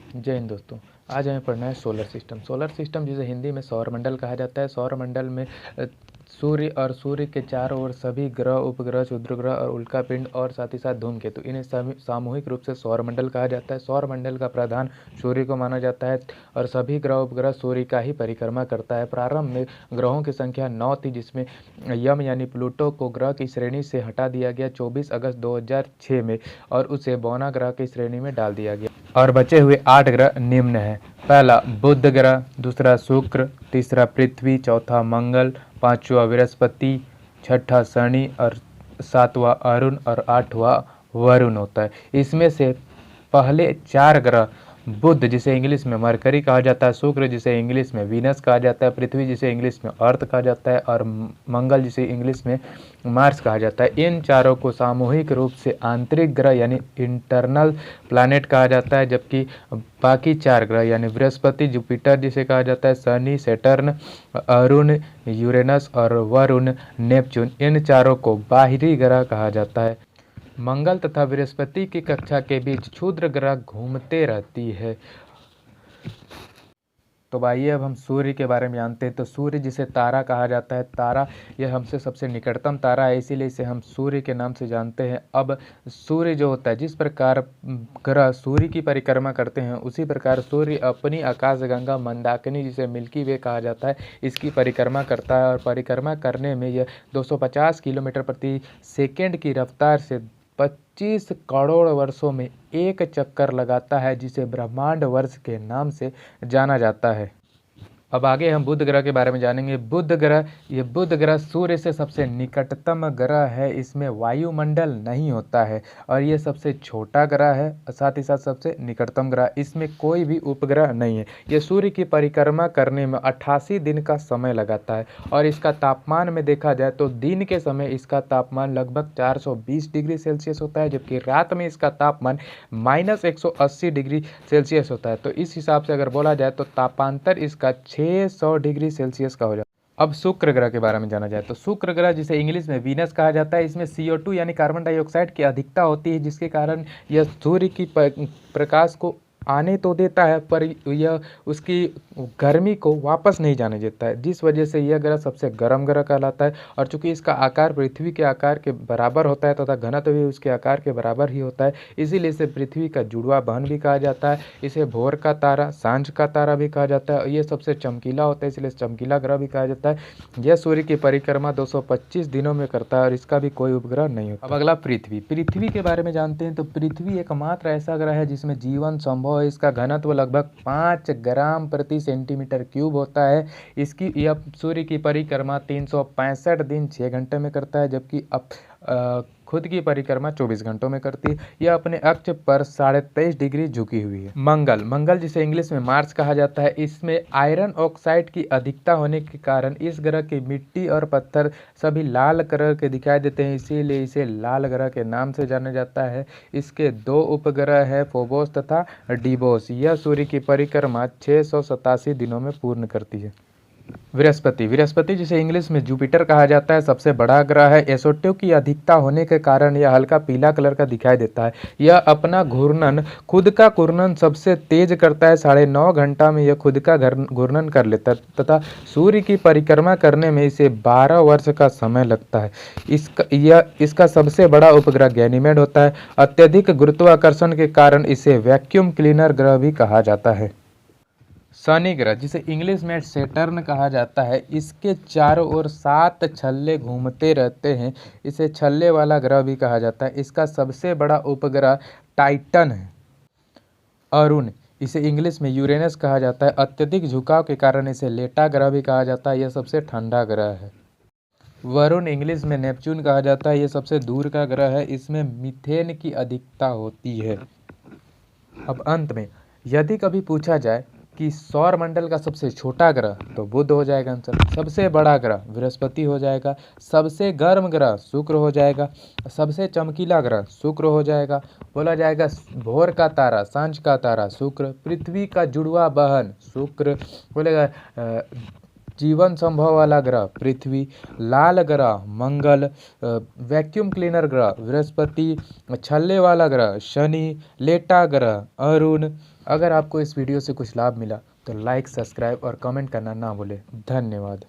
जय हिंद दोस्तों। आज हमें पढ़ना है सोलर सिस्टम। सोलर सिस्टम जिसे हिंदी में सौरमंडल कहा जाता है। सौरमंडल में सूर्य और सूर्य के चारों ओर सभी ग्रह, उपग्रह, क्षुद्रग्रह और उल्कापिंड और साथ ही साथ धूमकेतु, इन्हें सामूहिक रूप से सौरमंडल कहा जाता है। सौरमंडल का प्रधान सूर्य को माना जाता है और सभी ग्रह उपग्रह सूर्य का ही परिक्रमा करता है। प्रारंभ में ग्रहों की संख्या 9 थी, जिसमें यम यानी प्लूटो को ग्रह की श्रेणी से हटा दिया गया 24 अगस्त 2006 में और उसे बौना ग्रह की श्रेणी में डाल दिया गया और बचे हुए 8 ग्रह निम्न हैं। पहला बुध ग्रह, दूसरा शुक्र, तीसरा पृथ्वी, चौथा मंगल, पांचवा बृहस्पति, छठा शनि और सातवां अरुण और आठवां वरुण होता है। इसमें से पहले 4 ग्रह बुध जिसे इंग्लिश में मरकरी कहा जाता है, शुक्र जिसे इंग्लिश में वीनस कहा जाता है, पृथ्वी जिसे इंग्लिश में अर्थ कहा जाता है और मंगल जिसे इंग्लिश में मार्स कहा जाता है। इन चारों को सामूहिक रूप से आंतरिक ग्रह यानी इंटरनल प्लैनेट कहा जाता है, जबकि बाकी 4 ग्रह यानी बृहस्पति, जुपिटर जिसे कहा जाता है, शनि, सैटर्न, अरुण, यूरेनस और वरुण, नेपच्यून, इन चारों को बाहरी ग्रह कहा जाता है। मंगल तथा बृहस्पति की कक्षा के बीच क्षुद्र ग्रह घूमते रहती है। तो आइए अब हम सूर्य के बारे में जानते हैं। तो सूर्य जिसे तारा कहा जाता है, तारा यह हमसे सबसे निकटतम तारा है, इसीलिए इसे हम सूर्य के नाम से जानते हैं। अब सूर्य जो होता है, जिस प्रकार ग्रह सूर्य की परिक्रमा करते हैं, उसी प्रकार सूर्य अपनी आकाशगंगा मंदाकिनी जिसे मिल्की वे कहा जाता है, इसकी परिक्रमा करता है और परिक्रमा करने में यह 250 किलोमीटर प्रति सेकेंड की रफ्तार से 25 करोड़ वर्षों में एक चक्कर लगाता है, जिसे ब्रह्मांड वर्ष के नाम से जाना जाता है। अब आगे हम बुध ग्रह के बारे में जानेंगे। बुध ग्रह सूर्य से सबसे निकटतम ग्रह है। इसमें वायुमंडल नहीं होता है और ये सबसे छोटा ग्रह है, साथ ही साथ सबसे निकटतम ग्रह। इसमें कोई भी उपग्रह नहीं है। ये सूर्य की परिक्रमा करने में 88 दिन का समय लगाता है और इसका तापमान में देखा जाए तो दिन के समय इसका तापमान लगभग 420 डिग्री सेल्सियस होता है, जबकि रात में इसका तापमान -180 डिग्री सेल्सियस होता है। तो इस हिसाब से अगर बोला जाए तो तापांतर इसका 600 डिग्री सेल्सियस का हो जाता है। अब शुक्र ग्रह के बारे में जाना जाए तो शुक्र ग्रह जिसे इंग्लिश में वीनस कहा जाता है, इसमें CO2 यानी कार्बन डाइऑक्साइड की अधिकता होती है, जिसके कारण यह सूर्य की प्रकाश को आने तो देता है पर यह उसकी गर्मी को वापस नहीं जाने देता है, जिस वजह से यह ग्रह सबसे गर्म ग्रह कहलाता है। और चूंकि इसका आकार पृथ्वी के आकार के बराबर होता है तथा घनत्व भी उसके आकार के बराबर ही होता है, इसीलिए इसे पृथ्वी का जुड़वा बहन भी कहा जाता है। इसे भोर का तारा, सांझ का तारा भी कहा जाता है और यह सबसे चमकीला होता है, इसलिए चमकीला ग्रह भी कहा जाता है। यह सूर्य की परिक्रमा 225 दिनों में करता है और इसका भी कोई उपग्रह नहीं होता। अब अगला पृथ्वी के बारे में जानते हैं। तो पृथ्वी एकमात्र ऐसा ग्रह है जिसमें जीवन संभव है। इसका घनत्व लगभग 5 ग्राम प्रति सेंटीमीटर क्यूब होता है। यह सूर्य की परिक्रमा 365 दिन 6 घंटे में करता है, जबकि खुद की परिक्रमा 24 घंटों में करती है। यह अपने अक्ष पर 23.5 डिग्री झुकी हुई है। मंगल जिसे इंग्लिश में मार्स कहा जाता है, इसमें आयरन ऑक्साइड की अधिकता होने के कारण इस ग्रह की मिट्टी और पत्थर सभी लाल कलर के दिखाई देते हैं, इसीलिए इसे लाल ग्रह के नाम से जाना जाता है। इसके 2 उपग्रह है, फोबोस तथा डिबोस। यह सूर्य की परिक्रमा 687 दिनों में पूर्ण करती है। बृहस्पति जिसे इंग्लिश में जुपिटर कहा जाता है, सबसे बड़ा ग्रह है। SO2 की अधिकता होने के कारण यह हल्का पीला कलर का दिखाई देता है। यह अपना खुद का घूर्णन सबसे तेज करता है। 9.5 घंटा में यह खुद का घूर्णन कर लेता है तथा सूर्य की परिक्रमा करने में इसे 12 वर्ष का समय लगता है। इसका सबसे बड़ा उपग्रह गैनीमेड होता है। अत्यधिक गुरुत्वाकर्षण के कारण इसे वैक्यूम क्लीनर ग्रह भी कहा जाता है। शनि ग्रह जिसे इंग्लिश में सैटर्न कहा जाता है, इसके चारों ओर 7 छल्ले घूमते रहते हैं, इसे छल्ले वाला ग्रह भी कहा जाता है। इसका सबसे बड़ा उपग्रह टाइटन है। अरुण इसे इंग्लिश में यूरेनस कहा जाता है। अत्यधिक झुकाव के कारण इसे लेटा ग्रह भी कहा जाता है। यह सबसे ठंडा ग्रह है। वरुण इंग्लिश में नेपच्यून कहा जाता है। यह सबसे दूर का ग्रह है। इसमें मीथेन की अधिकता होती है। अब अंत में यदि कभी पूछा जाए कि सौर मंडल का सबसे छोटा ग्रह, तो बुध हो जाएगा आंसर। सबसे बड़ा ग्रह बृहस्पति हो जाएगा। सबसे गर्म ग्रह शुक्र हो जाएगा। सबसे चमकीला ग्रह शुक्र हो जाएगा। बोला जाएगा भोर का तारा, सांझ का तारा शुक्र। पृथ्वी का जुड़वा बहन शुक्र। बोलेगा जीवन संभव वाला ग्रह पृथ्वी, लाल ग्रह मंगल, वैक्यूम क्लीनर ग्रह बृहस्पति, छल्ले वाला ग्रह शनि, लेटा ग्रह अरुण। अगर आपको इस वीडियो से कुछ लाभ मिला तो लाइक, सब्सक्राइब और कमेंट करना ना भूलें। धन्यवाद।